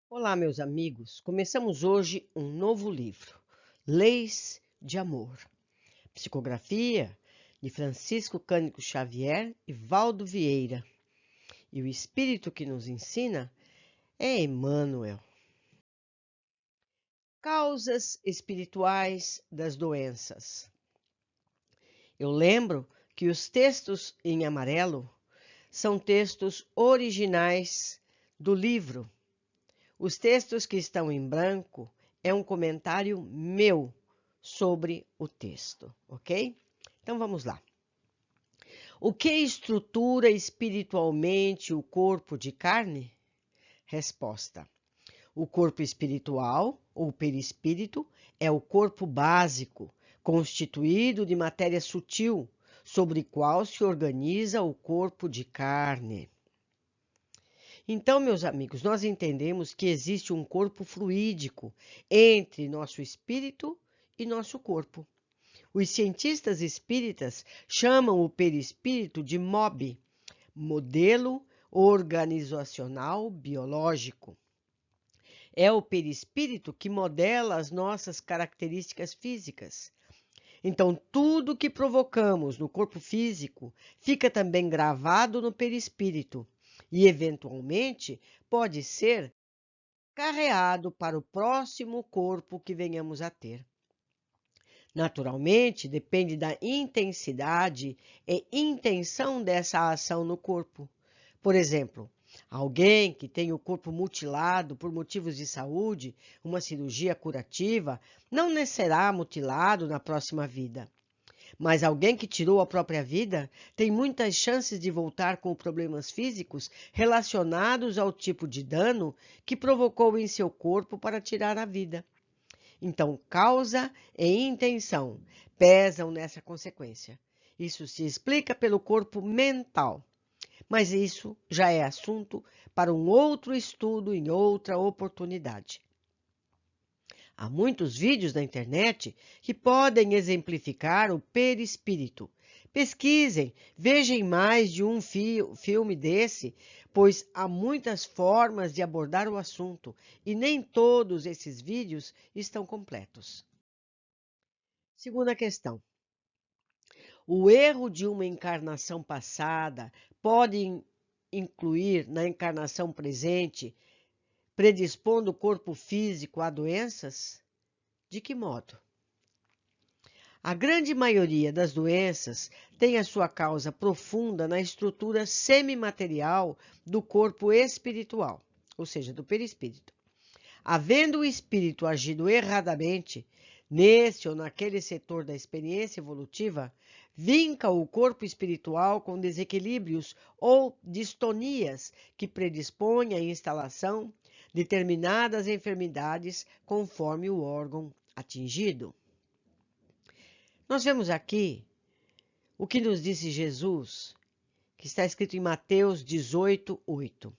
Olá, meus amigos. Começamos hoje um novo livro, Leis de Amor, psicografia de Francisco Cândido Xavier e Valdo Vieira. E o espírito que nos ensina é Emmanuel. Causas espirituais das doenças. Eu lembro que os textos em amarelo são textos originais do livro. Os textos que estão em branco é um comentário meu sobre o texto, ok? Então vamos lá. O que estrutura espiritualmente o corpo de carne? Resposta: o corpo espiritual, ou perispírito, é o corpo básico, constituído de matéria sutil, sobre o qual se organiza o corpo de carne. Então, meus amigos, nós entendemos que existe um corpo fluídico entre nosso espírito e nosso corpo. Os cientistas espíritas chamam o perispírito de MOB, modelo organizacional biológico. É o perispírito que modela as nossas características físicas. Então, tudo que provocamos no corpo físico fica também gravado no perispírito e, eventualmente, pode ser carreado para o próximo corpo que venhamos a ter. Naturalmente, depende da intensidade e intenção dessa ação no corpo. Por exemplo, alguém que tem o corpo mutilado por motivos de saúde, uma cirurgia curativa, não será mutilado na próxima vida. Mas alguém que tirou a própria vida tem muitas chances de voltar com problemas físicos relacionados ao tipo de dano que provocou em seu corpo para tirar a vida. Então, causa e intenção pesam nessa consequência. Isso se explica pelo corpo mental, mas isso já é assunto para um outro estudo em outra oportunidade. Há muitos vídeos na internet que podem exemplificar o perispírito. Pesquisem, vejam mais de um filme desse, pois há muitas formas de abordar o assunto e nem todos esses vídeos estão completos. Segunda questão. O erro de uma encarnação passada pode incluir na encarnação presente, predispondo o corpo físico a doenças? De que modo? A grande maioria das doenças tem a sua causa profunda na estrutura semimaterial do corpo espiritual, ou seja, do perispírito. Havendo o espírito agido erradamente, nesse ou naquele setor da experiência evolutiva, vinca o corpo espiritual com desequilíbrios ou distonias que predispõem à instalação de determinadas enfermidades conforme o órgão atingido. Nós vemos aqui o que nos disse Jesus, que está escrito em Mateus 18:8.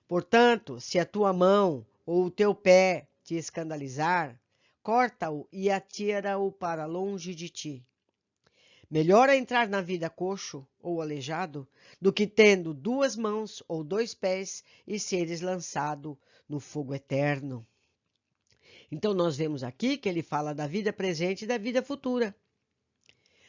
Portanto, se a tua mão ou o teu pé te escandalizar, corta-o e atira-o para longe de ti. Melhor é entrar na vida coxo ou aleijado do que tendo duas mãos ou dois pés e seres lançado no fogo eterno. Então, nós vemos aqui que ele fala da vida presente e da vida futura.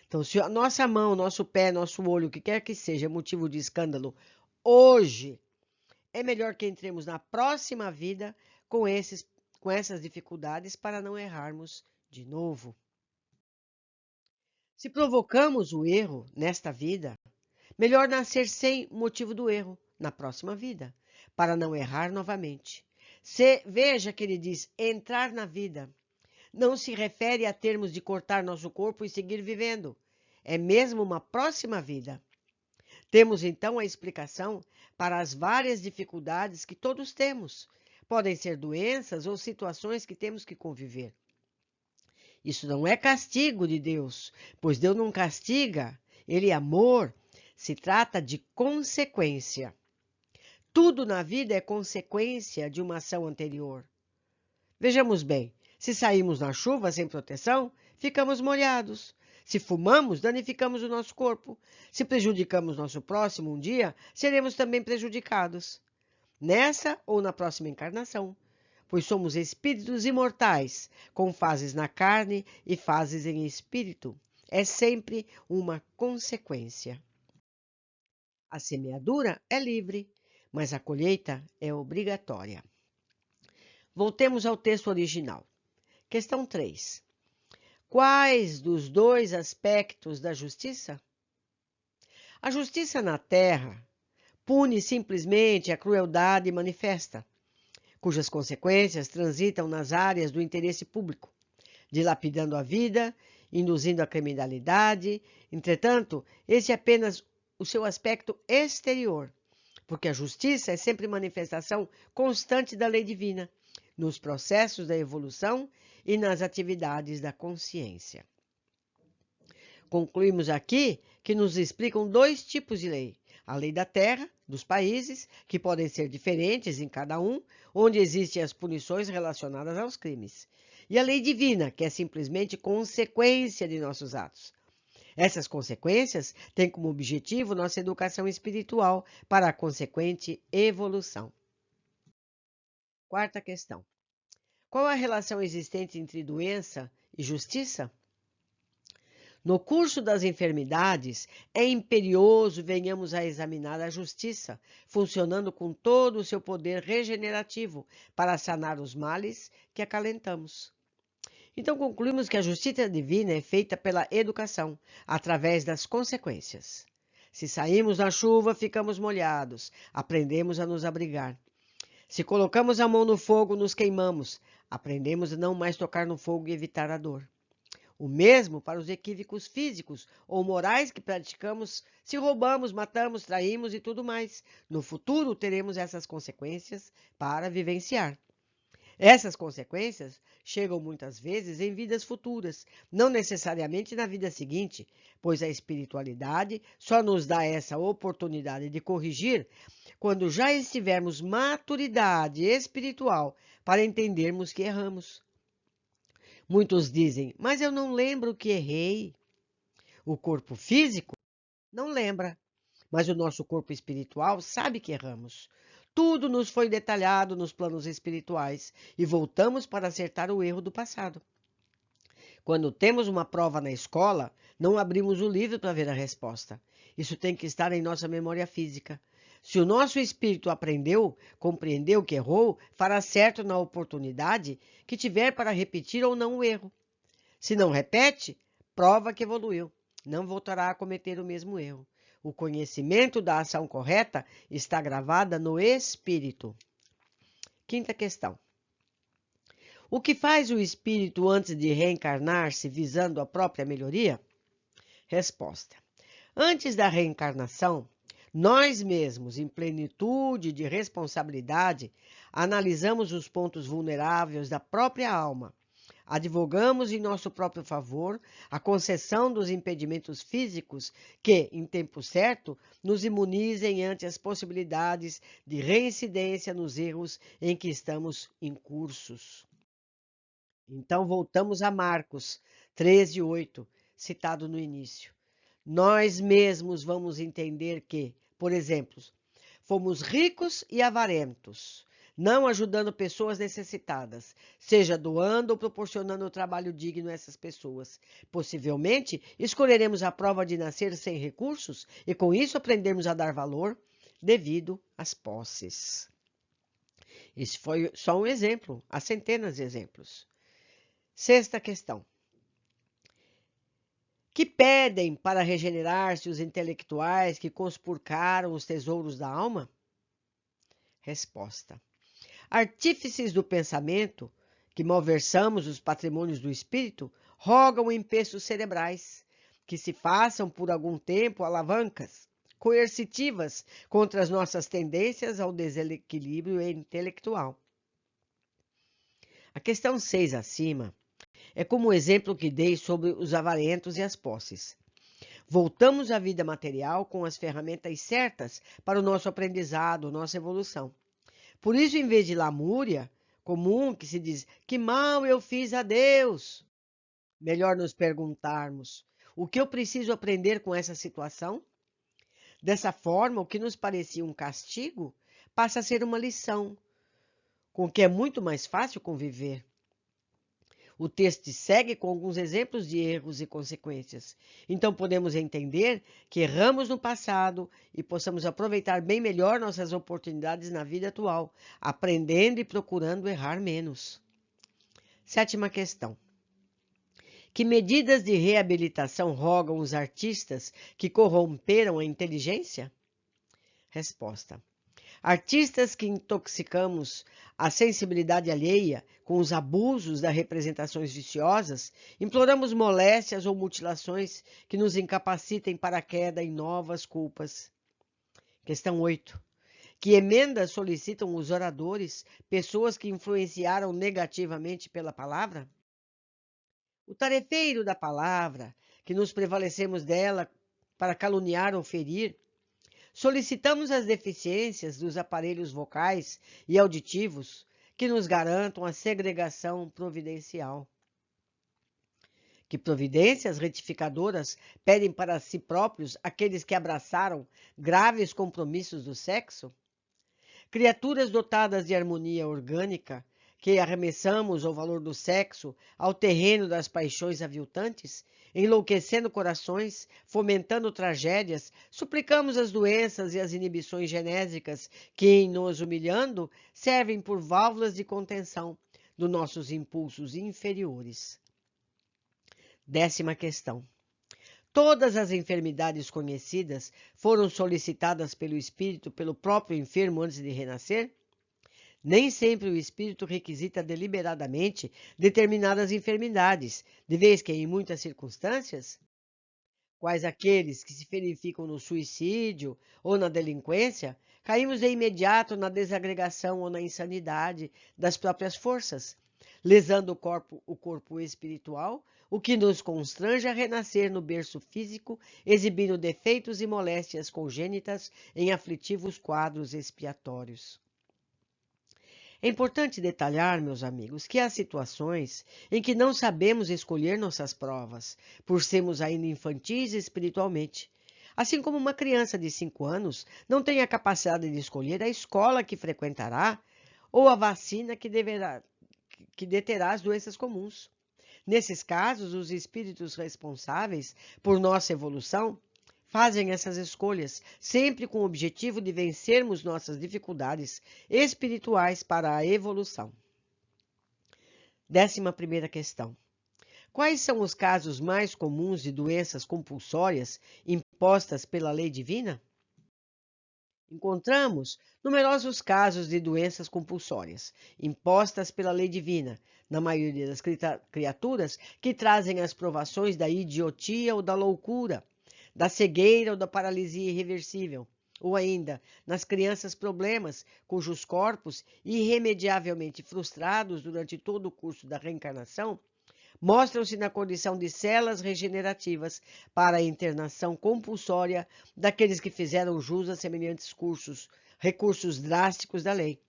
Então, se a nossa mão, nosso pé, nosso olho, o que quer que seja, é motivo de escândalo hoje, é melhor que entremos na próxima vida com essas dificuldades para não errarmos de novo. Se provocamos o erro nesta vida, melhor nascer sem motivo do erro na próxima vida, para não errar novamente. Veja que ele diz entrar na vida. Não se refere a termos de cortar nosso corpo e seguir vivendo. É mesmo uma próxima vida. Temos então a explicação para as várias dificuldades que todos temos. Podem ser doenças ou situações que temos que conviver. Isso não é castigo de Deus, pois Deus não castiga, Ele é amor. Se trata de consequência. Tudo na vida é consequência de uma ação anterior. Vejamos bem, se saímos na chuva sem proteção, ficamos molhados. Se fumamos, danificamos o nosso corpo. Se prejudicamos nosso próximo um dia, seremos também prejudicados. nessa ou na próxima encarnação, pois somos espíritos imortais, com fases na carne e fases em espírito. É sempre uma consequência. A semeadura é livre, mas a colheita é obrigatória. Voltemos ao texto original. Questão 3. Quais dos dois aspectos da justiça? A justiça na terra pune simplesmente a crueldade manifesta, cujas consequências transitam nas áreas do interesse público, dilapidando a vida, induzindo a criminalidade. Entretanto, esse é apenas o seu aspecto exterior, porque a justiça é sempre manifestação constante da lei divina, nos processos da evolução e nas atividades da consciência. Concluímos aqui que nos explicam dois tipos de lei: a lei da terra, dos países, que podem ser diferentes em cada um, onde existem as punições relacionadas aos crimes, e a lei divina, que é simplesmente consequência de nossos atos. Essas consequências têm como objetivo nossa educação espiritual para a consequente evolução. Quarta questão. Qual a relação existente entre doença e justiça? No curso das enfermidades, é imperioso venhamos a examinar a justiça, funcionando com todo o seu poder regenerativo para sanar os males que acalentamos. Então, concluímos que a justiça divina é feita pela educação, através das consequências. Se saímos na chuva, ficamos molhados, aprendemos a nos abrigar. Se colocamos a mão no fogo, nos queimamos, aprendemos a não mais tocar no fogo e evitar a dor. O mesmo para os equívocos físicos ou morais que praticamos se roubamos, matamos, traímos e tudo mais. No futuro, teremos essas consequências para vivenciar. Essas consequências chegam muitas vezes em vidas futuras, não necessariamente na vida seguinte, pois a espiritualidade só nos dá essa oportunidade de corrigir quando já estivermos maturidade espiritual para entendermos que erramos. Muitos dizem, mas eu não lembro que errei. O corpo físico não lembra, mas o nosso corpo espiritual sabe que erramos. Tudo nos foi detalhado nos planos espirituais e voltamos para acertar o erro do passado. Quando temos uma prova na escola, não abrimos o livro para ver a resposta. Isso tem que estar em nossa memória física. Se o nosso espírito aprendeu, compreendeu que errou, fará certo na oportunidade que tiver para repetir ou não o erro. Se não repete, prova que evoluiu. Não voltará a cometer o mesmo erro. O conhecimento da ação correta está gravada no espírito. Quinta questão. O que faz o espírito antes de reencarnar-se visando a própria melhoria? Resposta. Antes da reencarnação, nós mesmos, em plenitude de responsabilidade, analisamos os pontos vulneráveis da própria alma. Advogamos em nosso próprio favor a concessão dos impedimentos físicos que, em tempo certo, nos imunizem ante as possibilidades de reincidência nos erros em que estamos incursos. Então, voltamos a Marcos 13:8, citado no início. Nós mesmos vamos entender que, por exemplo, fomos ricos e avarentos, não ajudando pessoas necessitadas, seja doando ou proporcionando trabalho digno a essas pessoas. Possivelmente, escolheremos a prova de nascer sem recursos e, com isso, aprendermos a dar valor devido às posses. Esse foi só um exemplo, há centenas de exemplos. Sexta questão. Que pedem para regenerar-se os intelectuais que conspurcaram os tesouros da alma? Resposta. Artífices do pensamento, que malversamos os patrimônios do espírito, rogam empeços cerebrais, que se façam por algum tempo alavancas coercitivas contra as nossas tendências ao desequilíbrio intelectual. A questão 6 acima é como o exemplo que dei sobre os avarentos e as posses. Voltamos à vida material com as ferramentas certas para o nosso aprendizado, nossa evolução. Por isso, em vez de lamúria comum que se diz que mal eu fiz a Deus, melhor nos perguntarmos o que eu preciso aprender com essa situação? Dessa forma, o que nos parecia um castigo passa a ser uma lição, com que é muito mais fácil conviver. O texto segue com alguns exemplos de erros e consequências. Então podemos entender que erramos no passado e possamos aproveitar bem melhor nossas oportunidades na vida atual, aprendendo e procurando errar menos. Sétima questão. Que medidas de reabilitação rogam os artistas que corromperam a inteligência? Resposta. Artistas que intoxicamos a sensibilidade alheia com os abusos das representações viciosas, imploramos moléstias ou mutilações que nos incapacitem para a queda em novas culpas. Questão 8. Que emendas solicitam os oradores, pessoas que influenciaram negativamente pela palavra? O tarefeiro da palavra, que nos prevalecemos dela para caluniar ou ferir, solicitamos as deficiências dos aparelhos vocais e auditivos que nos garantam a segregação providencial. Que providências retificadoras pedem para si próprios aqueles que abraçaram graves compromissos do sexo? Criaturas dotadas de harmonia orgânica, que arremessamos o valor do sexo ao terreno das paixões aviltantes, enlouquecendo corações, fomentando tragédias, suplicamos as doenças e as inibições genésicas que, nos humilhando, servem por válvulas de contenção dos nossos impulsos inferiores. 10ª questão. Todas as enfermidades conhecidas foram solicitadas pelo espírito pelo próprio enfermo antes de renascer? Nem sempre o espírito requisita deliberadamente determinadas enfermidades, de vez que, em muitas circunstâncias, quais aqueles que se verificam no suicídio ou na delinquência, caímos de imediato na desagregação ou na insanidade das próprias forças, lesando o corpo espiritual, o que nos constrange a renascer no berço físico, exibindo defeitos e moléstias congênitas em aflitivos quadros expiatórios. É importante detalhar, meus amigos, que há situações em que não sabemos escolher nossas provas, por sermos ainda infantis espiritualmente. Assim como uma criança de 5 anos não tem a capacidade de escolher a escola que frequentará ou a vacina que deterá as doenças comuns. Nesses casos, os espíritos responsáveis por nossa evolução fazem essas escolhas, sempre com o objetivo de vencermos nossas dificuldades espirituais para a evolução. 11ª questão. Quais são os casos mais comuns de doenças compulsórias impostas pela lei divina? Encontramos numerosos casos de doenças compulsórias impostas pela lei divina, na maioria das criaturas que trazem as provações da idiotia ou da loucura, da cegueira ou da paralisia irreversível, ou ainda nas crianças problemas cujos corpos, irremediavelmente frustrados durante todo o curso da reencarnação, mostram-se na condição de celas regenerativas para a internação compulsória daqueles que fizeram jus a semelhantes recursos drásticos da lei.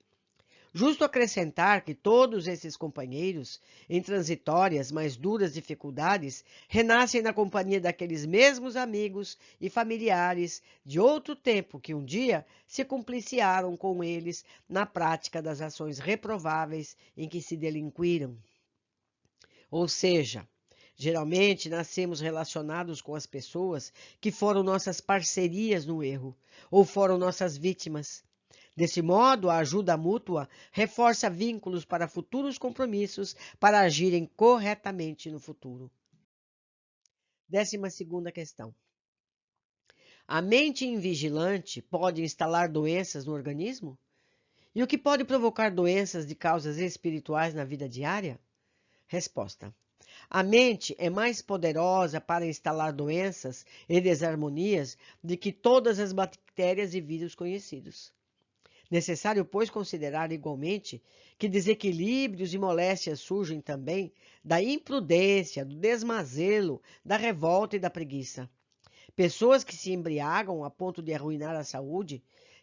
Justo acrescentar que todos esses companheiros, em transitórias, mas duras dificuldades, renascem na companhia daqueles mesmos amigos e familiares de outro tempo que um dia se compliciaram com eles na prática das ações reprováveis em que se delinquiram. Ou seja, geralmente nascemos relacionados com as pessoas que foram nossas parcerias no erro, ou foram nossas vítimas. Desse modo, a ajuda mútua reforça vínculos para futuros compromissos para agirem corretamente no futuro. 12ª questão. A mente invigilante pode instalar doenças no organismo? E o que pode provocar doenças de causas espirituais na vida diária? Resposta. A mente é mais poderosa para instalar doenças e desarmonias do que todas as bactérias e vírus conhecidos. Necessário, pois, considerar igualmente que desequilíbrios e moléstias surgem também da imprudência, do desmazelo, da revolta e da preguiça. Pessoas que se embriagam a ponto de arruinar a saúde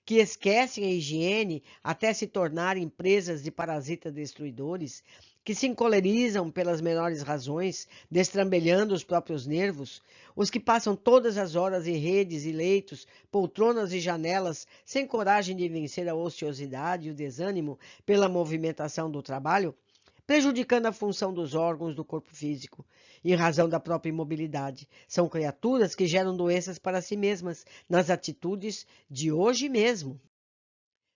que esquecem a higiene até se tornarem presas de parasitas destruidores, que se encolerizam pelas menores razões, destrambelhando os próprios nervos, os que passam todas as horas em redes e leitos, poltronas e janelas, sem coragem de vencer a ociosidade e o desânimo pela movimentação do trabalho, prejudicando a função dos órgãos do corpo físico, em razão da própria imobilidade. São criaturas que geram doenças para si mesmas, nas atitudes de hoje mesmo,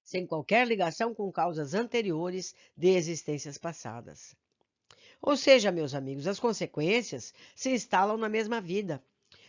sem qualquer ligação com causas anteriores de existências passadas. Ou seja, meus amigos, as consequências se instalam na mesma vida.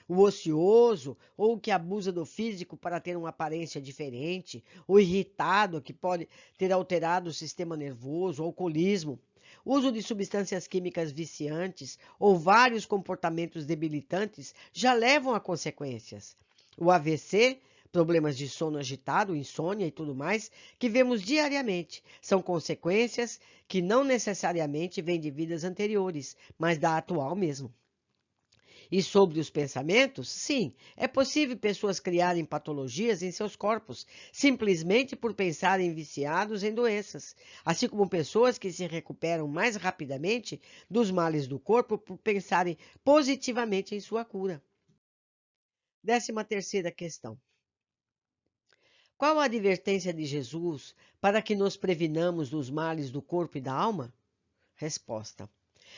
O ocioso, ou o que abusa do físico para ter uma aparência diferente, o irritado, que pode ter alterado o sistema nervoso, o alcoolismo, uso de substâncias químicas viciantes ou vários comportamentos debilitantes já levam a consequências. O AVC, problemas de sono agitado, insônia e tudo mais, que vemos diariamente, são consequências que não necessariamente vêm de vidas anteriores, mas da atual mesmo. E sobre os pensamentos, sim, é possível pessoas criarem patologias em seus corpos, simplesmente por pensarem viciados em doenças, assim como pessoas que se recuperam mais rapidamente dos males do corpo por pensarem positivamente em sua cura. 13ª questão. Qual a advertência de Jesus para que nos previnamos dos males do corpo e da alma? Resposta.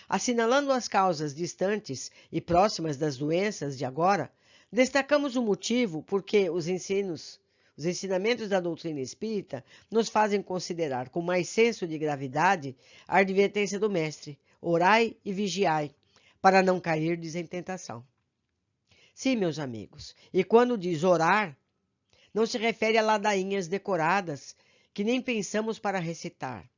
Assinalando as causas distantes e próximas das doenças de agora, destacamos o motivo porque os ensinamentos da doutrina espírita nos fazem considerar com mais senso de gravidade a advertência do Mestre: orai e vigiai, para não cairdes em tentação. Sim, meus amigos, e quando diz orar, não se refere a ladainhas decoradas que nem pensamos para recitar,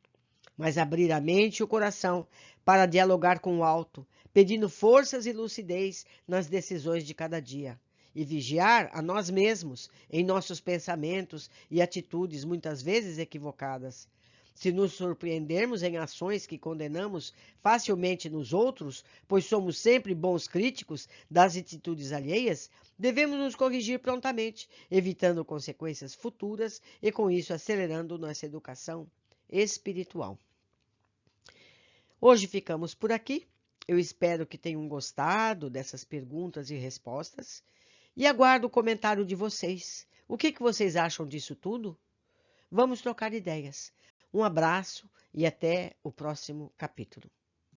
mas abrir a mente e o coração para dialogar com o alto, pedindo forças e lucidez nas decisões de cada dia, e vigiar a nós mesmos em nossos pensamentos e atitudes muitas vezes equivocadas. Se nos surpreendermos em ações que condenamos facilmente nos outros, pois somos sempre bons críticos das atitudes alheias, devemos nos corrigir prontamente, evitando consequências futuras e, com isso, acelerando nossa educação espiritual. Hoje ficamos por aqui. Eu espero que tenham gostado dessas perguntas e respostas e aguardo o comentário de vocês. O que vocês acham disso tudo? Vamos trocar ideias. Um abraço e até o próximo capítulo.